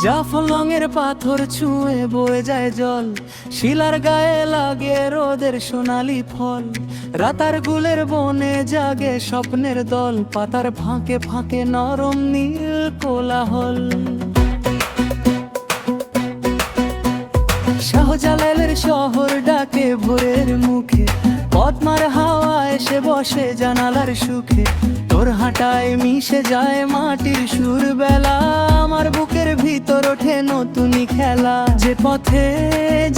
জাফলংয়ের পাথর ছুঁয়ে বয়ে যায় জল, শিলার গায়ে লাগে রোদের সোনালি ফল। রাতার গুলের বনে জাগে স্বপ্নের দল, পাতার ফাঁকে ফাঁকে নরম নীল কোলাহল। শাহজালালের শহর ডাকে ভোরের মুখে, পদ্মার হাওয়া এসে বসে জানালার সুখে। তোর হাঁটায় মিশে যায় মাটির সুর বেলা, আমার বুকের ভিতর ওঠে নতুনই খেলা। যে পথে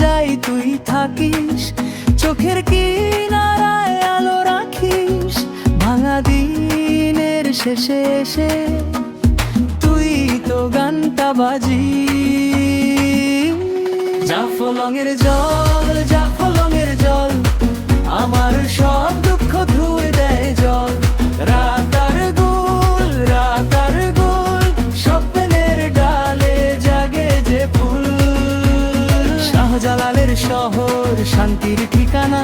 যাই তুই থাকিস, চোখের কিনারায় আলো রাখিস। ভাঙা দিনের শেষে এসে তুই তো গানটা বাজিস। জাফলংয়ের জল, জাফলংয়ের জল, আমার সব দুঃখ ধুয়ে দেয় জল। রাতার গুল, রাতার গুল, স্বপ্নের ডালে জাগে যে ফুল। শাহজালালের শহর শান্তির ঠিকানা,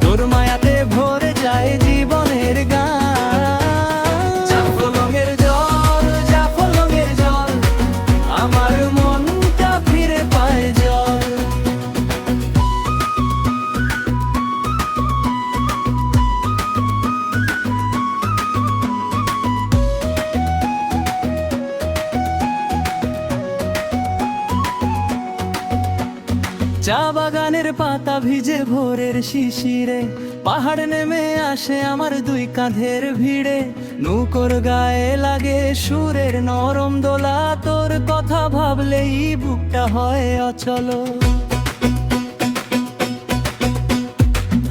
তোর মায়াতে ভরে যায় জীবনের গান। জাফলংয়ের জল, জাফলংয়ের জল, আমার মনটা ফিরে পায় জল। চা বাগানের পাতা ভিজে ভোরের শিশিরে, পাহাড় নেমে আসে আমার দুই কাঁধের ভিড়ে। নৌকোর গায়ে লাগে সুরের নরম দোলা, তোর কথা ভাবলেই বুকটা হয় অচল।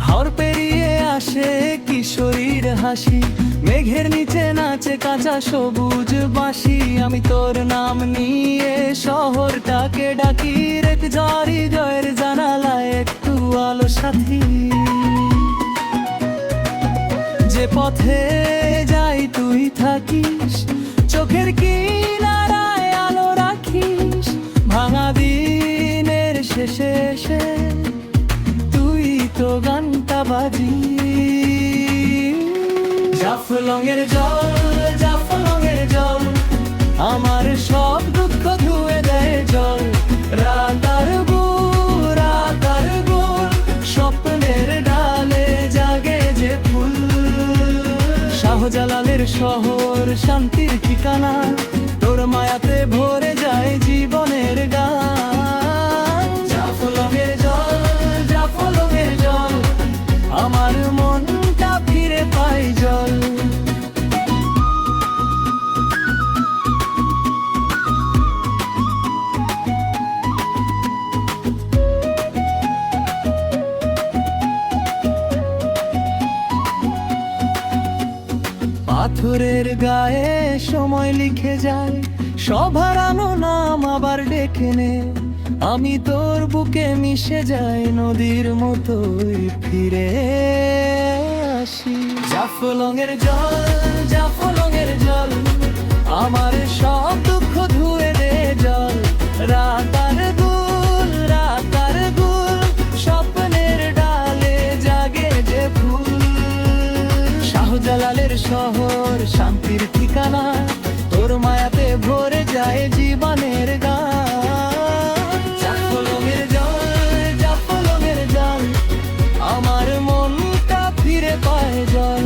হাওর পেরিয়ে আসে কিশোরীর হাসি, মেঘের নিচে নাচে কাঁচা সবুজ বাঁশি। আমি তোর নাম নিয়ে শহরটাকে ডাকি, রেত জারি জয়ের জানালায় একটু আলো সাথী। যে পথে যাই তুই থাকিস, চোখের কিনারায় আলো রাখিস। ভাঙা দিনের শেষে এসে তুই তো গানটা বাজিস। জাফলংয়ের জল, জাফলংয়ের জল, আমার সব দুঃখ ধুয়ে দেয় জল। রাতার গুল, রাতার গুল, স্বপ্নের ডালে জাগে যে ফুল। শাহজালালের শহর শান্তির ঠিকানা, তোর মায়াতে ভরে যায় জীবনের গান। জাফলংয়ের জল, জাফলংয়ের জল, আমার মনটা ফিরে পায় জল। পাথরের গায়ে সময় লিখে যায়, সব হারানো নাম আবার ডেকে নে। আমি তোর বুকে মিশে যাই নদীর মতোই ফিরে আসি। জাফলংয়ের জল, জাফলংয়ের জল, আমার সব দুঃখ ধুয়ে দে জল। রাতার গুল, রাতার গুল, স্বপ্নের ডালে জাগে যে ফুল। শাহজালালের শহর শান্তির ঠিকানা, তোর মায়াতে ভরে যায় জীবনের গান। জাফলংয়ের জল, জাফলংয়ের জল, আমার মনটা ফিরে পায় জল।